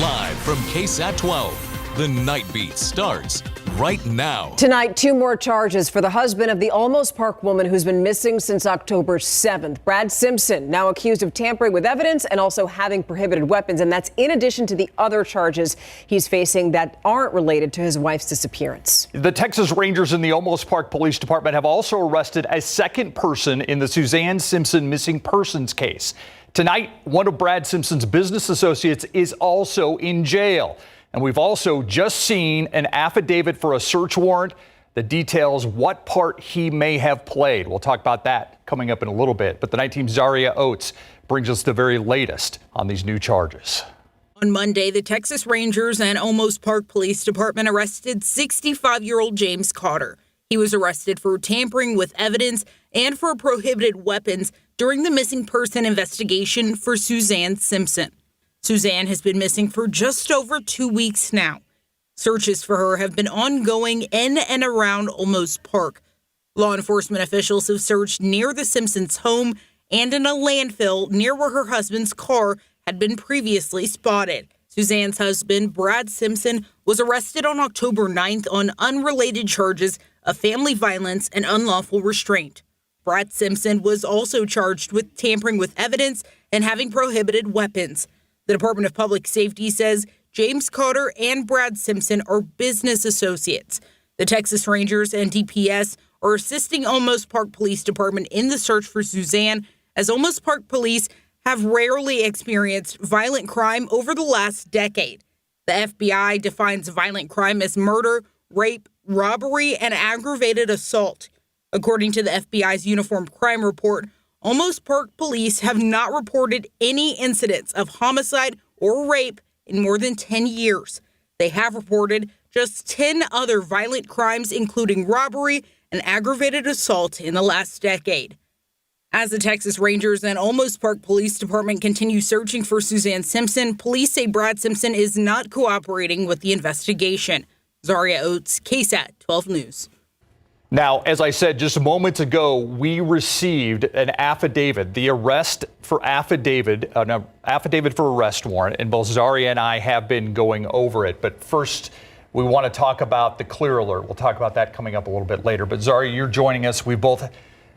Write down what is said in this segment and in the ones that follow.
Live from KSAT 12, the Nightbeat starts right now. Tonight, 2 more charges for the husband of the Almost Park woman who's been missing since October 7th. Brad Simpson, now accused of tampering with evidence and also having prohibited weapons. And that's in addition to the other charges he's facing that aren't related to his wife's disappearance. The Texas Rangers and the Almost Park Police Department have also arrested a second person in the Suzanne Simpson missing persons case. Tonight, one of Brad Simpson's business associates is also in jail. And we've also just seen an affidavit for a search warrant that details what part he may have played. We'll talk about that coming up in a little bit. But the night team's Zaria Oates brings us the very latest on these new charges. On Monday, the Texas Rangers and Almost Park Police Department arrested 65-year-old James Cotter. He was arrested for tampering with evidence and for prohibited weapons during the missing person investigation for Suzanne Simpson. Suzanne has been missing for just over 2 weeks now. Searches for her have been ongoing in and around Almost Park. Law enforcement officials have searched near the Simpsons' home and in a landfill near where her husband's car had been previously spotted. Suzanne's husband, Brad Simpson, was arrested on October 9th on unrelated charges of family violence and unlawful restraint. Brad Simpson was also charged with tampering with evidence and having prohibited weapons. The Department of Public Safety says James Cotter and Brad Simpson are business associates. The Texas Rangers and DPS are assisting Almost Park Police Department in the search for Suzanne, as Almost Park Police have rarely experienced violent crime over the last decade. The FBI defines violent crime as murder, rape, robbery, and aggravated assault. According to the FBI's Uniform Crime Report, Almost Park Police have not reported any incidents of homicide or rape in more than 10 years. They have reported just 10 other violent crimes, including robbery and aggravated assault in the last decade. As the Texas Rangers and Almost Park Police Department continue searching for Suzanne Simpson, police say Brad Simpson is not cooperating with the investigation. Zaria Oates, KSAT 12 News. Now, as I said just moments ago, we received an affidavit, the affidavit for arrest warrant, and both Zaria and I have been going over it. But first, we want to talk about the clear alert. We'll talk about that coming up a little bit later. But Zaria, you're joining us. We both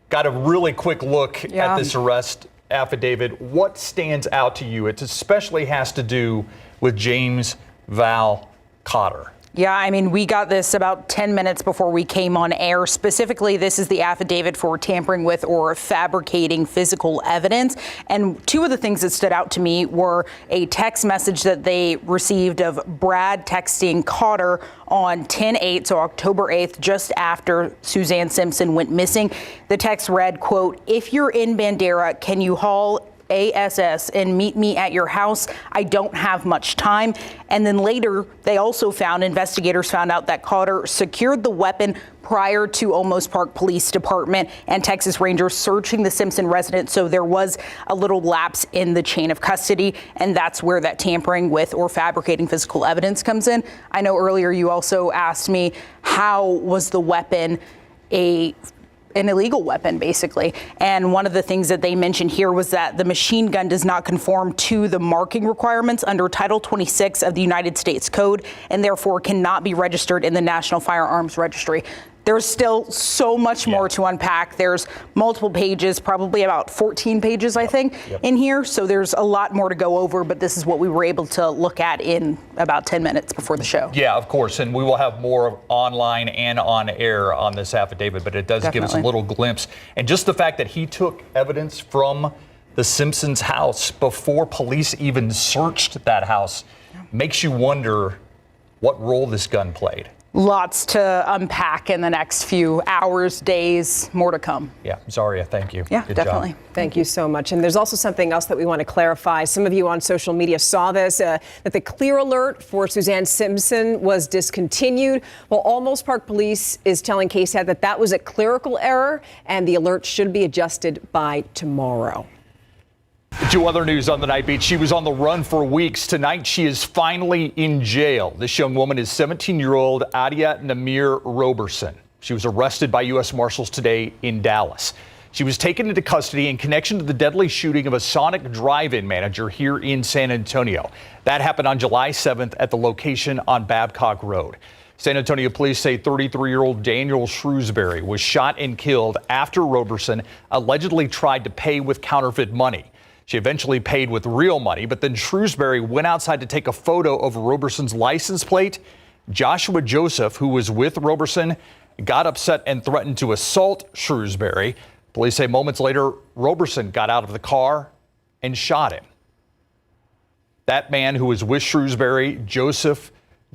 got a really quick look at this arrest affidavit. What stands out to you? It especially has to do with James Val Cotter. Yeah, I mean, we got this about 10 minutes before we came on air. Specifically, this is the affidavit for tampering with or fabricating physical evidence. And 2 of the things that stood out to me were a text message that they received of Brad texting Cotter on 10/8, so October 8th, just after Suzanne Simpson went missing. The text read, quote, "If you're in Bandera, can you haul ASS and meet me at your house? I don't have much time." And then later, investigators found out that Cotter secured the weapon prior to Almost Park Police Department and Texas Rangers searching the Simpson residence. So there was a little lapse in the chain of custody, and that's where that tampering with or fabricating physical evidence comes in. I know earlier you also asked me, how was the weapon an illegal weapon, basically. And one of the things that they mentioned here was that the machine gun does not conform to the marking requirements under Title 26 of the United States Code, and therefore cannot be registered in the National Firearms Registry. There's still so much more to unpack. There's multiple pages, probably about 14 pages, I think, in here. So there's a lot more to go over, but this is what we were able to look at in about 10 minutes before the show. Yeah, of course. And we will have more online and on air on this affidavit, but it does give us a little glimpse. And just the fact that he took evidence from the Simpsons' house before police even searched that house makes you wonder what role this gun played. Lots to unpack in the next few hours, days, more to come. Yeah, Zaria, thank you. Yeah, Good definitely. job. Thank you so much. And there's also something else that we want to clarify. Some of you on social media saw this, that the clear alert for Suzanne Simpson was discontinued. Well, Almost Park Police is telling KSAT that that was a clerical error and the alert should be adjusted by tomorrow. 2 other news on the Nightbeat. She was on the run for weeks. Tonight, she is finally in jail. This young woman is 17-year-old Adia Namir Roberson. She was arrested by U.S. Marshals today in Dallas. She was taken into custody in connection to the deadly shooting of a Sonic drive-in manager here in San Antonio. That happened on July 7th at the location on Babcock Road. San Antonio police say 33-year-old Daniel Shrewsbury was shot and killed after Roberson allegedly tried to pay with counterfeit money. She eventually paid with real money, but then Shrewsbury went outside to take a photo of Roberson's license plate. Joshua Joseph, who was with Roberson, got upset and threatened to assault Shrewsbury. Police say moments later, Roberson got out of the car and shot him. That man who was with Shrewsbury,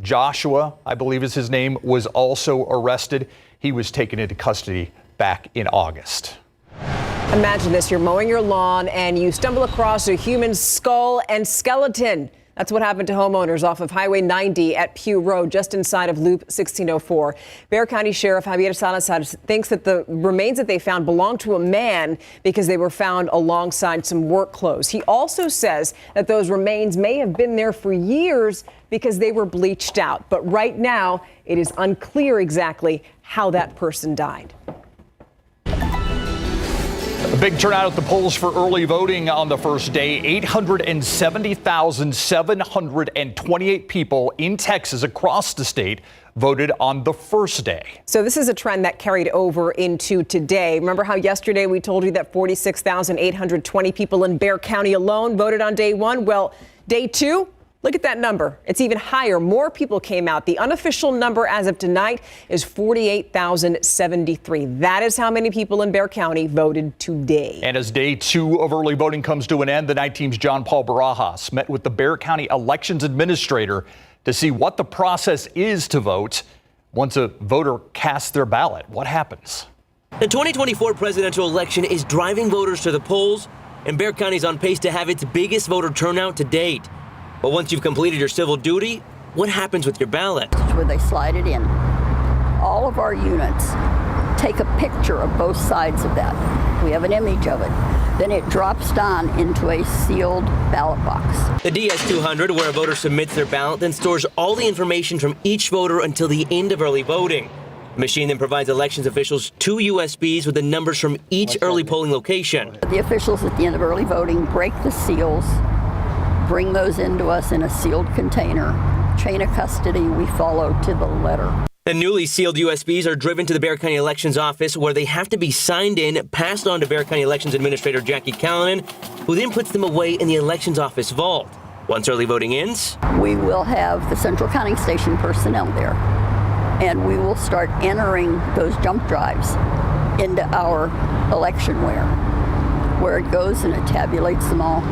Joshua, I believe is his name, was also arrested. He was taken into custody back in August. Imagine this, you're mowing your lawn and you stumble across a human skull and skeleton. That's what happened to homeowners off of Highway 90 at Pugh Road, just inside of Loop 1604. Bexar County Sheriff Javier Salazar thinks that the remains that they found belong to a man because they were found alongside some work clothes. He also says that those remains may have been there for years because they were bleached out. But right now, it is unclear exactly how that person died. A big turnout at the polls for early voting on the first day. 870,728 people in Texas across the state voted on the first day. So this is a trend that carried over into today. Remember how yesterday we told you that 46,820 people in Bexar County alone voted on day one? Well, day two, look at that number. It's even higher. More people came out. The unofficial number as of tonight is 48,073. That is how many people in Bexar County voted today. And as day two of early voting comes to an end, the night team's John Paul Barajas met with the Bexar County Elections Administrator to see what the process is to vote once a voter casts their ballot. What happens? The 2024 presidential election is driving voters to the polls, and Bexar County is on pace to have its biggest voter turnout to date. But once you've completed your civil duty, what happens with your ballot? Where they slide it in. All of our units take a picture of both sides of that. We have an image of it. Then it drops down into a sealed ballot box. The DS200, where a voter submits their ballot, then stores all the information from each voter until the end of early voting. The machine then provides elections officials 2 USBs with the numbers from each early polling location. The officials at the end of early voting break the seals, bring those into us in a sealed container. Chain of custody we follow to the letter. The newly sealed USBs are driven to the Bexar County Elections Office, where they have to be signed in, passed on to Bexar County Elections Administrator Jackie Callanan, who then puts them away in the Elections Office vault. Once early voting ends, we will have the Central Counting Station personnel there, and we will start entering those jump drives into our electionware, where it goes and it tabulates them all.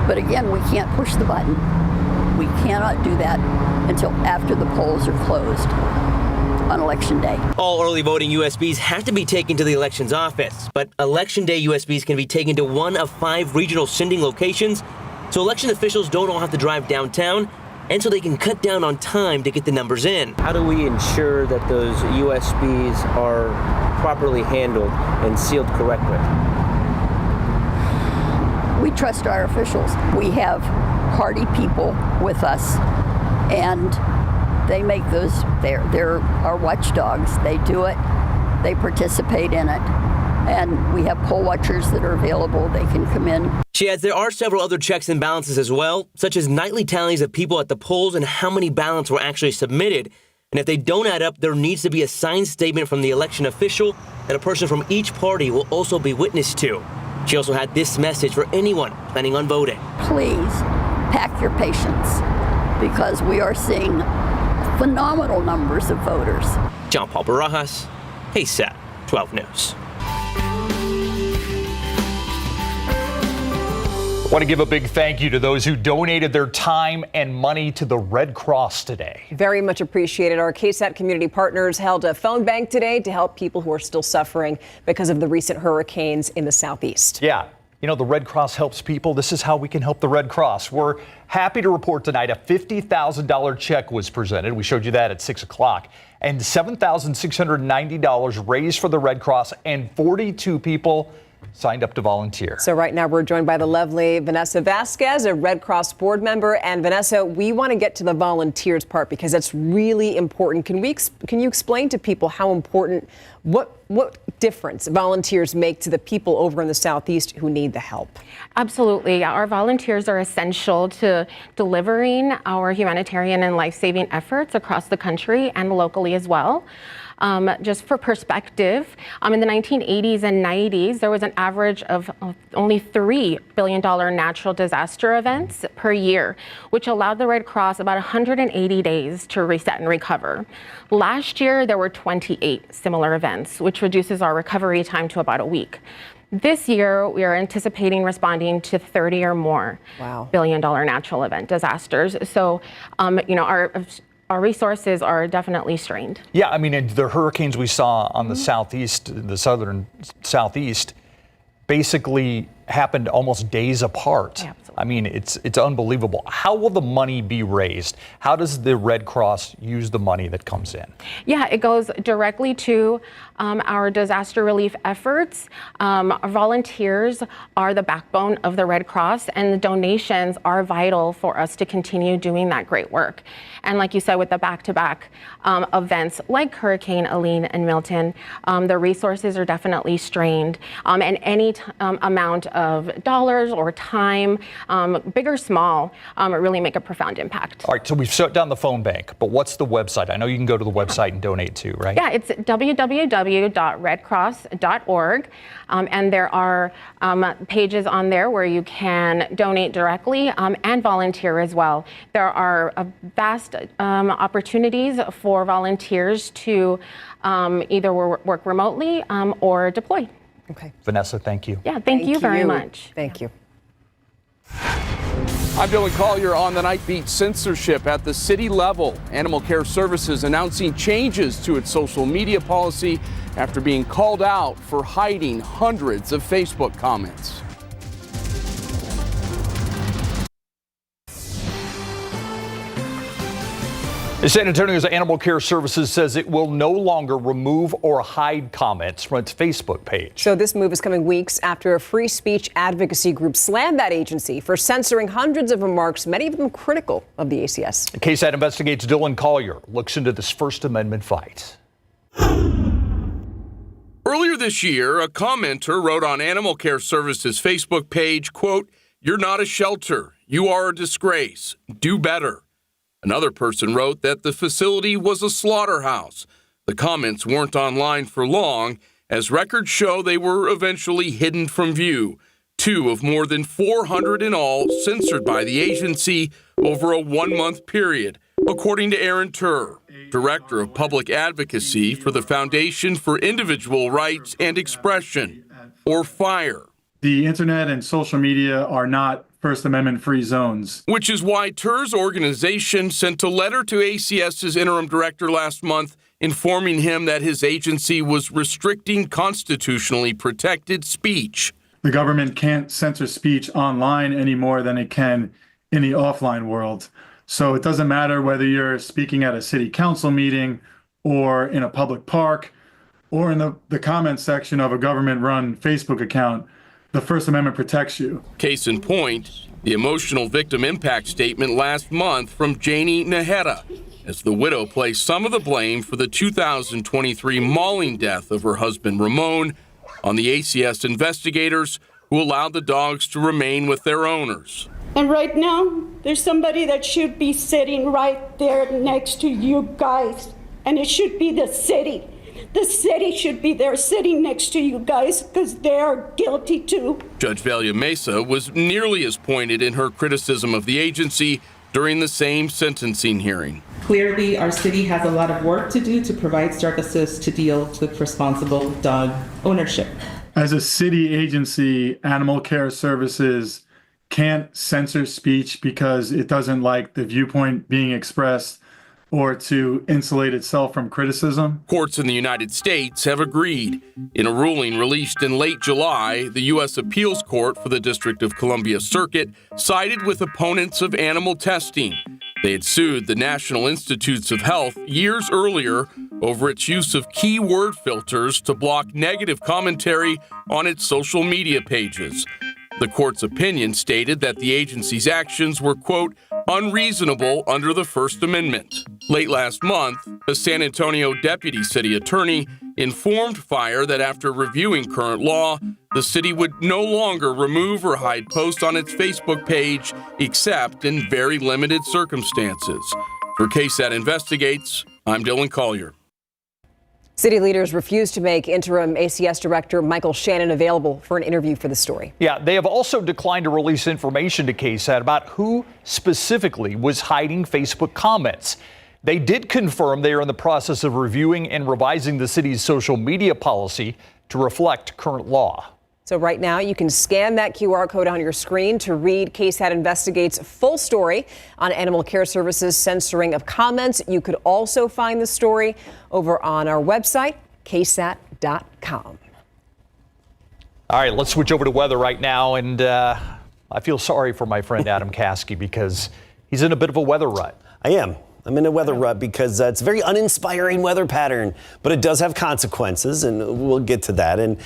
But again, we can't push the button. We cannot do that until after the polls are closed on Election Day. All early voting USBs have to be taken to the Elections Office, but Election Day USBs can be taken to one of 5 regional sending locations, so election officials don't all have to drive downtown, and so they can cut down on time to get the numbers in. How do we ensure that those USBs are properly handled and sealed correctly? We trust our officials. We have hardy people with us, and they make those, they're our watchdogs. They do it, they participate in it, and we have poll watchers that are available. They can come in. She adds there are several other checks and balances as well, such as nightly tallies of people at the polls and how many ballots were actually submitted. And if they don't add up, there needs to be a signed statement from the election official that a person from each party will also be witness to. She also had this message for anyone planning on voting. Please pack your patience, because we are seeing phenomenal numbers of voters. John Paul Barajas, KSAT 12 News. I want to give a big thank you to those who donated their time and money to the Red Cross today. Very much appreciated. Our KSAT community partners held a phone bank today to help people who are still suffering because of the recent hurricanes in the southeast. Yeah. You know, the Red Cross helps people. This is how we can help the Red Cross. We're happy to report tonight a $50,000 check was presented. We showed you that at 6 o'clock. And $7,690 raised for the Red Cross, and 42 people signed up to volunteer. So right now we're joined by the lovely Vanessa Vasquez, a Red Cross board member. And Vanessa, we want to get to the volunteers part because that's really important. Can you explain to people how important, what what difference volunteers make to the people over in the Southeast who need the help? Absolutely. Our volunteers are essential to delivering our humanitarian and life-saving efforts across the country and locally as well. Just for perspective, in the 1980s and 90s, there was an average of only $3 billion natural disaster events per year, which allowed the Red Cross about 180 days to reset and recover. Last year, there were 28 similar events, which reduces our recovery time to about a week. This year, we are anticipating responding to 30 or more billion-dollar natural event disasters. So, our resources are definitely strained. Yeah, I mean, and the hurricanes we saw on the southeast, the southern southeast, basically happened almost days apart. Yeah, I mean, it's unbelievable. How will the money be raised? How does the Red Cross use the money that comes in? Yeah, it goes directly to our disaster relief efforts. Our volunteers are the backbone of the Red Cross, and the donations are vital for us to continue doing that great work. And like you said, with the back-to-back events like Hurricane Helene and Milton, the resources are definitely strained. And any amount of dollars or time, big or small, really make a profound impact. All right, so we've shut down the phone bank, but what's the website? I know you can go to the website and donate too, right? Yeah, it's www.redcross.org, and there are pages on there where you can donate directly and volunteer as well. There are vast opportunities for volunteers to either work remotely or deploy. Okay. Vanessa, thank you. Yeah, thank you very much. Thank you. I'm Dylan Collier on the Nightbeat. Censorship at the city level. Animal Care Services announcing changes to its social media policy after being called out for hiding hundreds of Facebook comments. San Antonio's Animal Care Services says it will no longer remove or hide comments from its Facebook page. So this move is coming weeks after a free speech advocacy group slammed that agency for censoring hundreds of remarks, many of them critical of the ACS. KSAT Investigates Dylan Collier looks into this First Amendment fight. Earlier this year, a commenter wrote on Animal Care Services' Facebook page, quote, "You're not a shelter. You are a disgrace. Do better." Another person wrote that the facility was a slaughterhouse. The comments weren't online for long, as records show they were eventually hidden from view. 2 of more than 400 in all censored by the agency over a 1-month period, according to Aaron Turr, Director of Public Advocacy for the Foundation for Individual Rights and Expression, or FIRE. The internet and social media are not First Amendment free zones. Which is why Turr's organization sent a letter to ACS's interim director last month informing him that his agency was restricting constitutionally protected speech. The government can't censor speech online any more than it can in the offline world. So it doesn't matter whether you're speaking at a city council meeting or in a public park or in the comment section of a government-run Facebook account. The First Amendment protects you. Case in point, the emotional victim impact statement last month from Janie Naheda, as the widow placed some of the blame for the 2023 mauling death of her husband Ramon on the ACS investigators who allowed the dogs to remain with their owners. And right now, there's somebody that should be sitting right there next to you guys, and it should be the city. The city should be there sitting next to you guys because they're guilty too. Judge Velia Mesa was nearly as pointed in her criticism of the agency during the same sentencing hearing. Clearly, our city has a lot of work to do to provide services to deal with responsible dog ownership. As a city agency, Animal Care Services can't censor speech because it doesn't like the viewpoint being expressed or to insulate itself from criticism. Courts in the United States have agreed. In a ruling released in late July, the U.S. Appeals Court for the District of Columbia Circuit sided with opponents of animal testing. They had sued the National Institutes of Health years earlier over its use of keyword filters to block negative commentary on its social media pages. The court's opinion stated that the agency's actions were, quote, unreasonable under the First Amendment. Late last month, a San Antonio deputy city attorney informed Fire that after reviewing current law, the city would no longer remove or hide posts on its Facebook page except in very limited circumstances. For KSAT Investigates, I'm Dylan Collier. City leaders refused to make interim ACS Director Michael Shannon available for an interview for the story. Yeah, they have also declined to release information to KSAT about who specifically was hiding Facebook comments. They did confirm they are in the process of reviewing and revising the city's social media policy to reflect current law. So right now you can scan that QR code on your screen to read KSAT Investigates' full story on animal care services censoring of comments. You could also find the story over on our website, ksat.com. All right, let's switch over to weather right now. And I feel sorry for my friend Adam Caskey because he's in a bit of a weather rut. I am. I'm in a weather rut because it's a very uninspiring weather pattern, but it does have consequences, and we'll get to that. And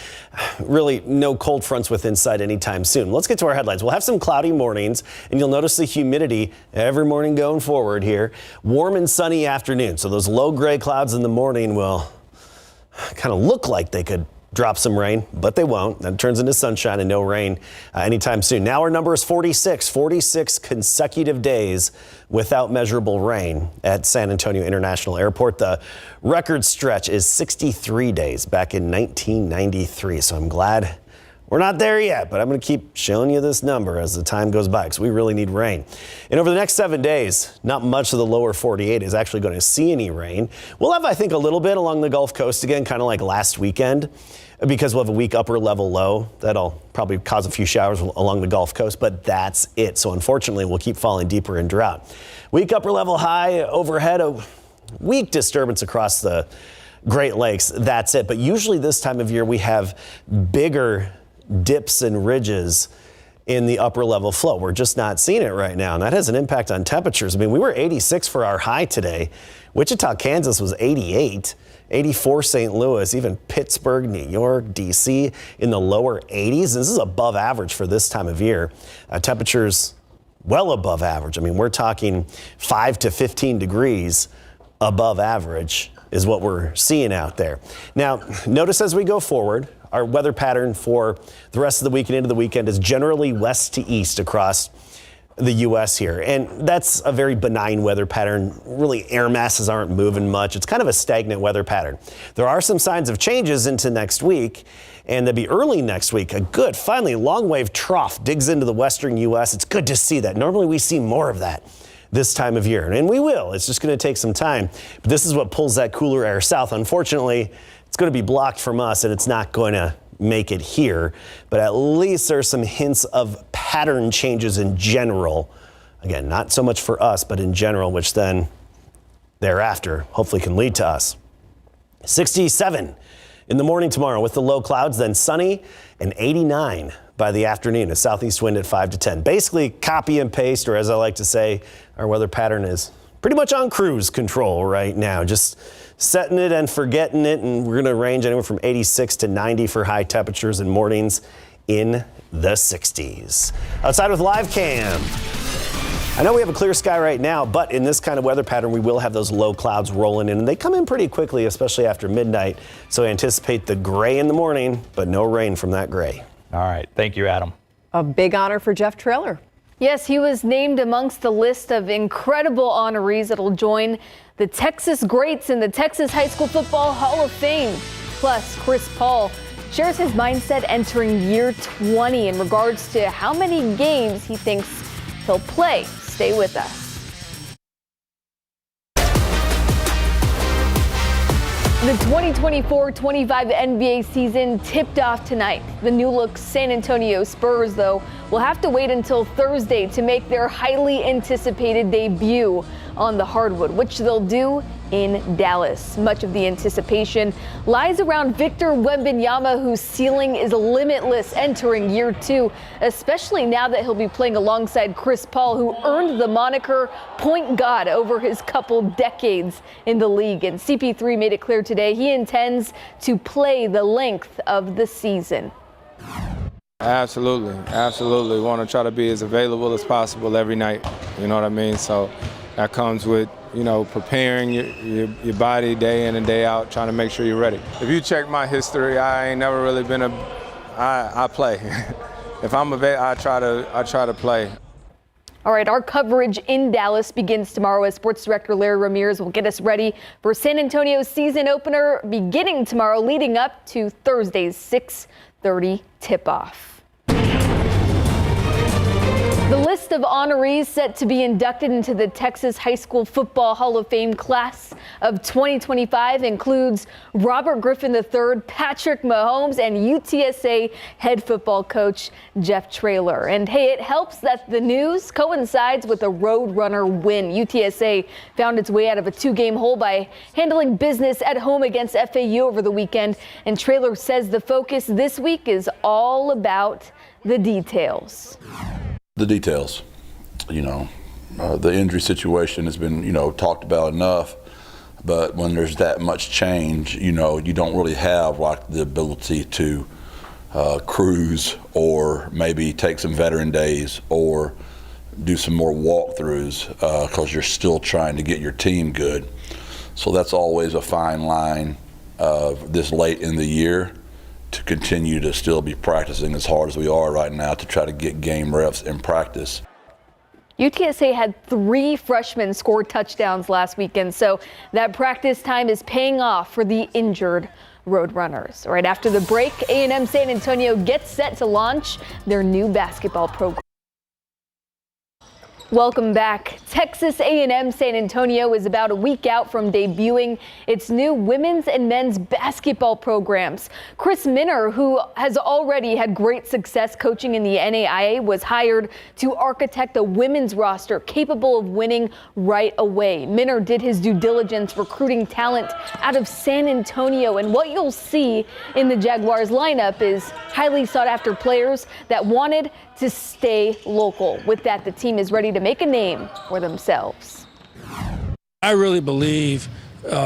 really, no cold fronts within sight anytime soon. Let's get to our headlines. We'll have some cloudy mornings, and you'll notice the humidity every morning going forward here. Warm and sunny afternoon, so those low gray clouds in the morning will kind of look like they could drop some rain, but they won't. That turns into sunshine and no rain anytime soon. Now our number is 46 consecutive days without measurable rain at San Antonio International Airport. The record stretch is 63 days back in 1993. So I'm glad we're not there yet, but I'm going to keep showing you this number as the time goes by because we really need rain. And over the next 7 days, not much of the lower 48 is actually going to see any rain. We'll have, I think, a little bit along the Gulf Coast again, kind of like last weekend, because we'll have a weak upper level low. That'll probably cause a few showers along the Gulf Coast, but that's it. So unfortunately, we'll keep falling deeper in drought. Weak upper level high overhead, a weak disturbance across the Great Lakes. That's it. But usually this time of year, we have bigger dips and ridges in the upper level flow. We're just not seeing it right now, and that has an impact on temperatures. I mean, we were 86 for our high today. Wichita, Kansas was 88, 84 St. Louis, even Pittsburgh, New York, D.C. in the lower 80s. This is above average for this time of year. Temperatures well above average. I mean, we're talking 5 to 15 degrees above average is what we're seeing out there. Now, notice as we go forward, our weather pattern for the rest of the week and into the weekend is generally west to east across the U.S. here. And that's a very benign weather pattern. Really, air masses aren't moving much. It's kind of a stagnant weather pattern. There are some signs of changes into next week, and they'll be early next week. A good, finally, long wave trough digs into the western U.S. It's good to see that. Normally, we see more of that this time of year, and we will. It's just going to take some time. But this is what pulls that cooler air south. Unfortunately, it's going to be blocked from us, and it's not going to make it here. But at least there's some hints of pattern changes in general. Again, not so much for us, but in general, which then thereafter hopefully can lead to us. 67 in the morning tomorrow with the low clouds, then sunny, and 89 by the afternoon. A southeast wind at 5 to 10. Basically copy and paste, or as I like to say, our weather pattern is pretty much on cruise control right now. Just setting it and forgetting it, and we're going to range anywhere from 86 to 90 for high temperatures and mornings in the 60s. Outside with live cam. I know we have a clear sky right now, but in this kind of weather pattern, we will have those low clouds rolling in, and they come in pretty quickly, especially after midnight. So anticipate the gray in the morning, but no rain from that gray. All right. Thank you, Adam. A big honor for Jeff Traylor. Yes, he was named amongst the list of incredible honorees that will join the Texas greats in the Texas High School Football Hall of Fame. Plus, Chris Paul shares his mindset entering year 20 in regards to how many games he thinks he'll play. Stay with us. The 2024-25 NBA season tipped off tonight. The new-look San Antonio Spurs, though, will have to wait until Thursday to make their highly anticipated debut on the hardwood, which they'll do in Dallas. Much of the anticipation lies around Victor Wembanyama, whose ceiling is limitless entering year 2, especially now that he'll be playing alongside Chris Paul, who earned the moniker Point God over his couple decades in the league. And CP3 made it clear today he intends to play the length of the season. Absolutely. Want to try to be as available as possible every night. You know what I mean? So that comes with, preparing your body day in and day out, trying to make sure you're ready. If you check my history, I ain't never really been I play. If I'm a vet, I try to play. All right, our coverage in Dallas begins tomorrow as Sports Director Larry Ramirez will get us ready for San Antonio's season opener beginning tomorrow, leading up to Thursday's 6:30 tip-off. The list of honorees set to be inducted into the Texas High School Football Hall of Fame class of 2025 includes Robert Griffin III, Patrick Mahomes, and UTSA head football coach Jeff Traylor. And hey, it helps that the news coincides with a Roadrunner win. UTSA found its way out of a 2-game hole by handling business at home against FAU over the weekend. And Traylor says the focus this week is all about the details. The details, the injury situation has been, talked about enough, but when there's that much change, you don't really have like the ability to cruise or maybe take some veteran days or do some more walkthroughs because you're still trying to get your team good. So that's always a fine line this late in the year, to continue to still be practicing as hard as we are right now to try to get game reps in practice. UTSA had 3 freshmen score touchdowns last weekend, so that practice time is paying off for the injured Roadrunners. Right after the break, A&M San Antonio gets set to launch their new basketball program. Welcome back. Texas A&M San Antonio is about a week out from debuting its new women's and men's basketball programs. Chris Minner, who has already had great success coaching in the NAIA, was hired to architect a women's roster capable of winning right away. Minner did his due diligence recruiting talent out of San Antonio, and what you'll see in the Jaguars lineup is highly sought after players that wanted to stay local. With that, the team is ready to make a name for themselves. I really believe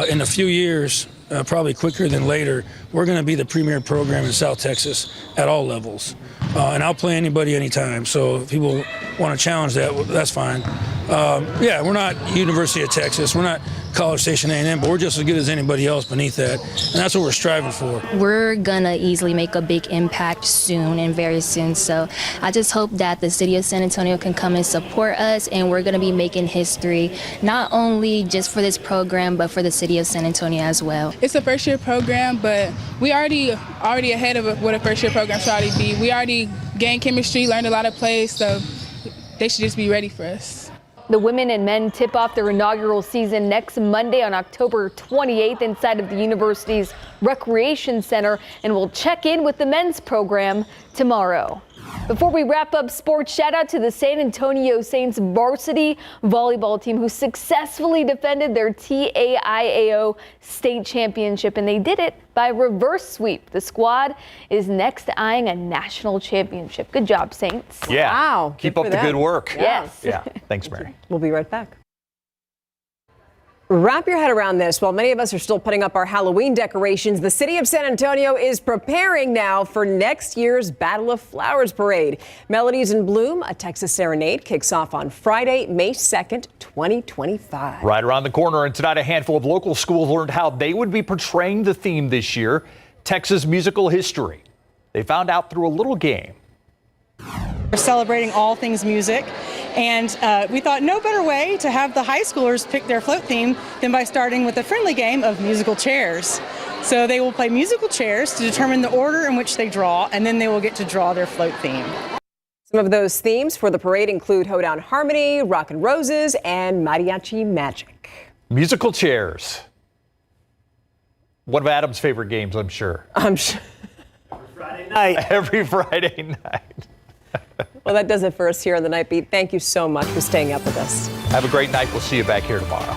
in a few years, probably quicker than later, we're going to be the premier program in South Texas at all levels. And I'll play anybody anytime. So if people want to challenge that, well, that's fine. We're not University of Texas. We're not College Station A&M, but we're just as good as anybody else beneath that. And that's what we're striving for. We're going to easily make a big impact soon and very soon. So I just hope that the city of San Antonio can come and support us, and we're going to be making history, not only just for this program, but for the city of San Antonio as well. It's a first-year program, but we already ahead of what a first-year program should already be. We already gained chemistry, learned a lot of plays, so they should just be ready for us. The women and men tip off their inaugural season next Monday on October 28th inside of the university's Recreation Center, and we'll check in with the men's program tomorrow. Before we wrap up sports, shout out to the San Antonio Saints varsity volleyball team who successfully defended their TAIAO state championship, and they did it by reverse sweep. The squad is next eyeing a national championship. Good job, Saints. Yeah. Wow. Keep up the good work. Yes. Yeah. Thanks, Mary. We'll be right back. Wrap your head around this. While many of us are still putting up our Halloween decorations, the city of San Antonio is preparing now for next year's Battle of Flowers Parade. Melodies in Bloom, a Texas serenade, kicks off on Friday, May 2nd, 2025. Right around the corner, and tonight a handful of local schools learned how they would be portraying the theme this year, Texas musical history. They found out through a little game. We're celebrating all things music, and we thought no better way to have the high schoolers pick their float theme than by starting with a friendly game of musical chairs. So they will play musical chairs to determine the order in which they draw, and then they will get to draw their float theme. Some of those themes for the parade include Hoedown Harmony, Rockin' Roses, and Mariachi Magic. Musical chairs. One of Adam's favorite games, I'm sure. I'm sure. Every Friday night. Well, that does it for us here on the Nightbeat. Thank you so much for staying up with us. Have a great night. We'll see you back here tomorrow.